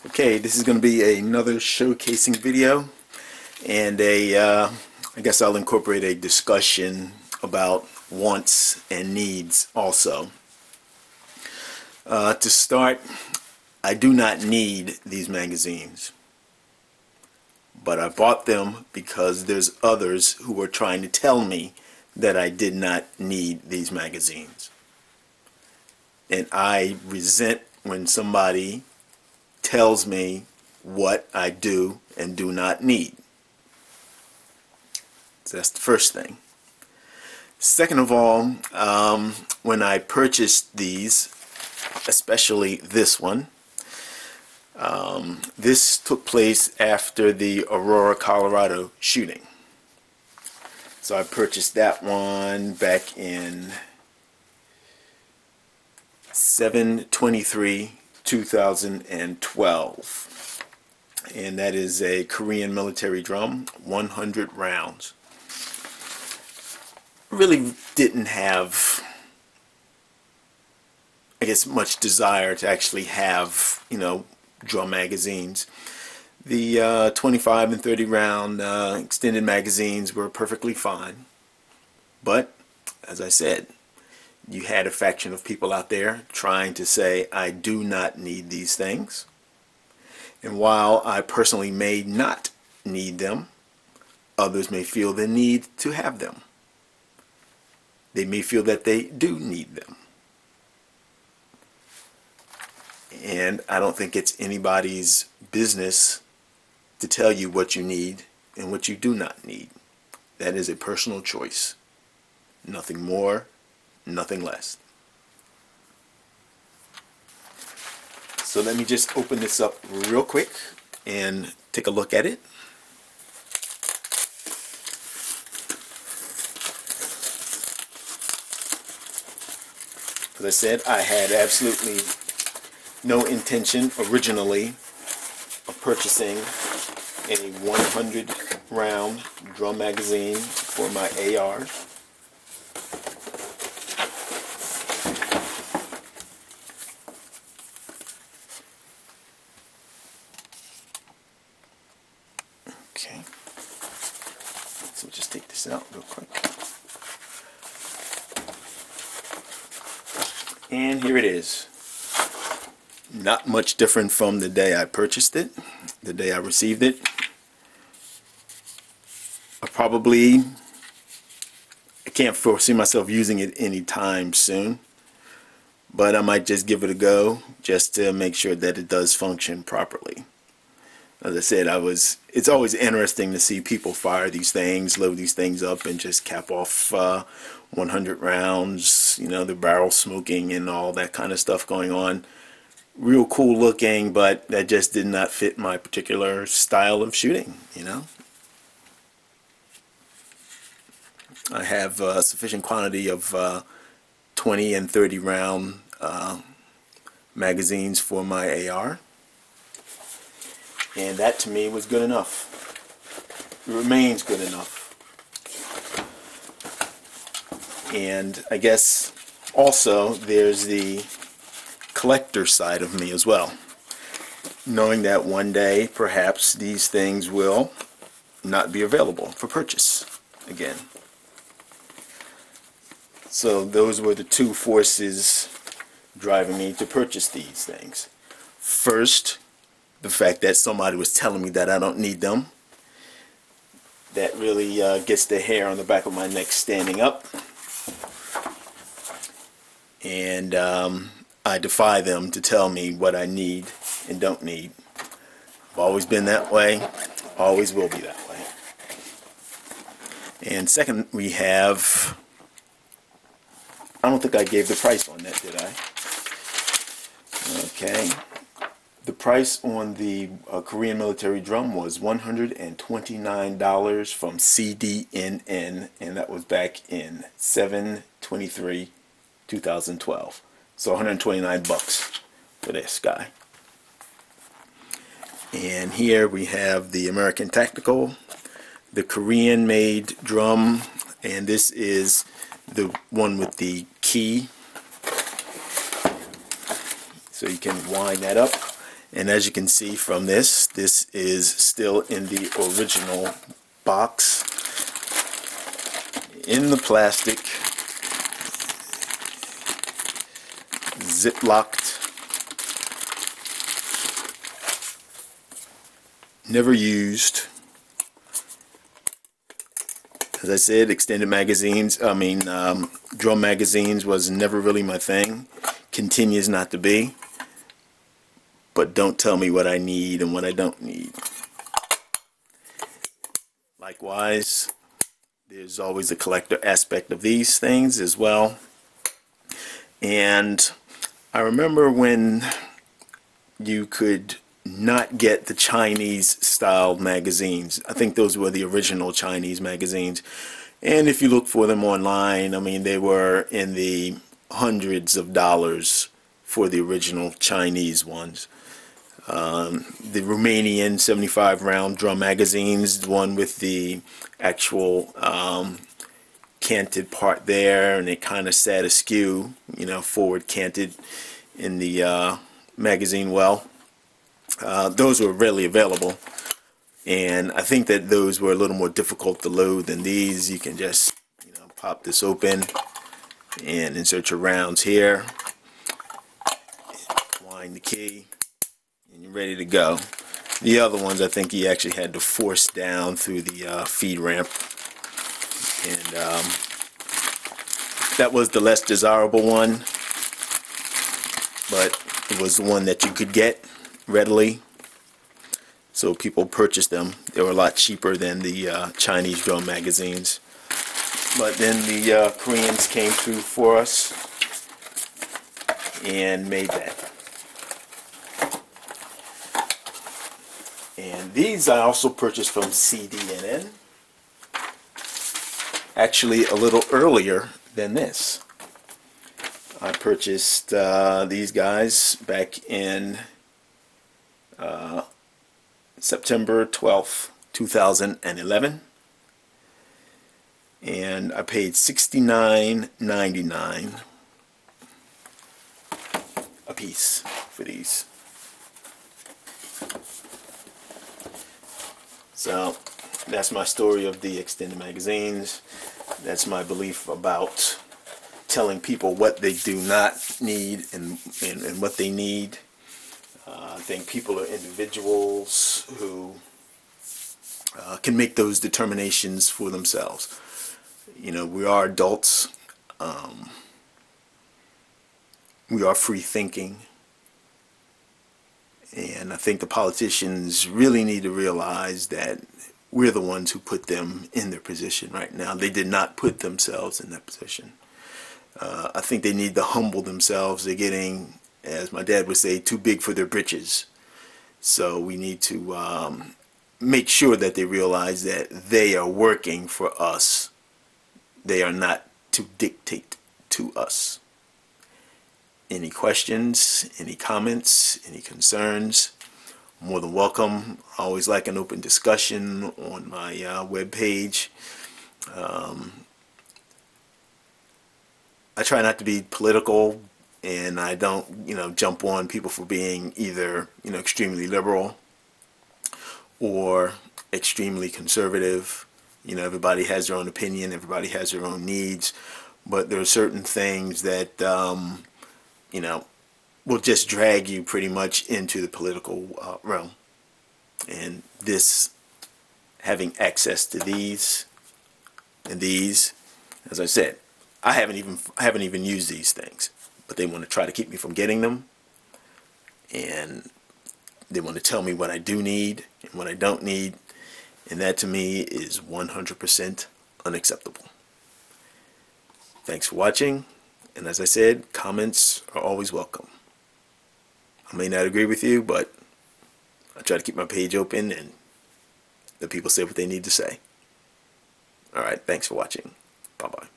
Okay, this is going to be another showcasing video, and I guess I'll incorporate a discussion about wants and needs also. To start, I do not need these magazines, but I bought them because there's others who were trying to tell me that I did not need these magazines. And I resent when somebody tells me what I do and do not need. So that's the first thing. Second of all, when I purchased these, especially this one, this took place after the Aurora, Colorado shooting. So I purchased that one back in 7/23/2012, and that is a Korean military drum, 100 rounds. Really didn't have, I guess, much desire to actually have, drum magazines. The 25 and 30 round extended magazines were perfectly fine, but as I said, you had a faction of people out there trying to say I do not need these things. And while I personally may not need them, others may feel the need to have them. They may feel that they do need them. And I don't think it's anybody's business to tell you what you need and what you do not need. That is a personal choice. Nothing more, nothing less. So let me just open this up real quick and take a look at it. As I said, I had absolutely no intention originally of purchasing a 100 round drum magazine for my AR. Okay, so just take this out real quick. And here it is. Not much different from the day I purchased it, the day I received it. I can't foresee myself using it anytime soon, but I might just give it a go just to make sure that it does function properly. As I said, it's always interesting to see people fire these things, load these things up, and just cap off 100 rounds, the barrel smoking and all that kind of stuff going on. Real cool looking, but that just did not fit my particular style of shooting, I have a sufficient quantity of 20 and 30 round magazines for my AR. And that to me was good enough. It remains good enough. And I guess also there's the collector side of me as well. Knowing that one day perhaps these things will not be available for purchase again. So those were the two forces driving me to purchase these things. First, the fact that somebody was telling me that I don't need them. That really gets the hair on the back of my neck standing up. And I defy them to tell me what I need and don't need. I've always been that way, always will be that way. And second, we have, I don't think I gave the price on that, did I? Okay. The price on the Korean military drum was $129 from CDNN, and that was back in 7/23/2012. So 129 bucks for this guy. And here we have the American Tactical, the Korean made drum, and this is the one with the key. So you can wind that up. And as you can see from this, this is still in the original box, in the plastic, zip-locked, never used. As I said, extended magazines, drum magazines was never really my thing. Continues not to be. But don't tell me what I need and what I don't need. Likewise, there's always a collector aspect of these things as well. And I remember when you could not get the Chinese style magazines. I think those were the original Chinese magazines. And if you look for them online, I mean, they were in the hundreds of dollars for the original Chinese ones. The Romanian 75 round drum magazines, the one with the actual canted part there, and it kind of sat askew, you know, forward canted in the magazine well. Those were readily available, and I think that those were a little more difficult to load than these. You can just, you know, pop this open and insert your rounds here, wind the key, and you're ready to go. The other ones, I think you actually had to force down through the feed ramp, and that was the less desirable one, but it was the one that you could get readily, so people purchased them. They were a lot cheaper than the Chinese drum magazines. But then the Koreans came through for us and made that. And these I also purchased from CDNN, actually a little earlier than this. I purchased these guys back in September 12th, 2011, and I paid $69.99 a piece for these. So that's my story of the extended magazines. That's my belief about telling people what they do not need and what they need. I think people are individuals who can make those determinations for themselves. You know, we are adults. We are free thinking. And I think the politicians really need to realize that we're the ones who put them in their position right now. They did not put themselves in that position. I think they need to humble themselves. They're getting, as my dad would say, too big for their britches. So we need to make sure that they realize that they are working for us. They are not to dictate to us. Any questions, any comments, any concerns, more than welcome. I always like an open discussion on my webpage. I try not to be political, and I don't, you know, jump on people for being either, you know, extremely liberal or extremely conservative. You know, everybody has their own opinion, everybody has their own needs, but there are certain things that you know, will just drag you pretty much into the political realm. And this, having access to these and these, as I said, I haven't even used these things, but they want to try to keep me from getting them, and they want to tell me what I do need and what I don't need, and that to me is 100% unacceptable. Thanks for watching. And as I said, comments are always welcome. I may not agree with you, but I try to keep my page open and let people say what they need to say. Alright, thanks for watching. Bye-bye.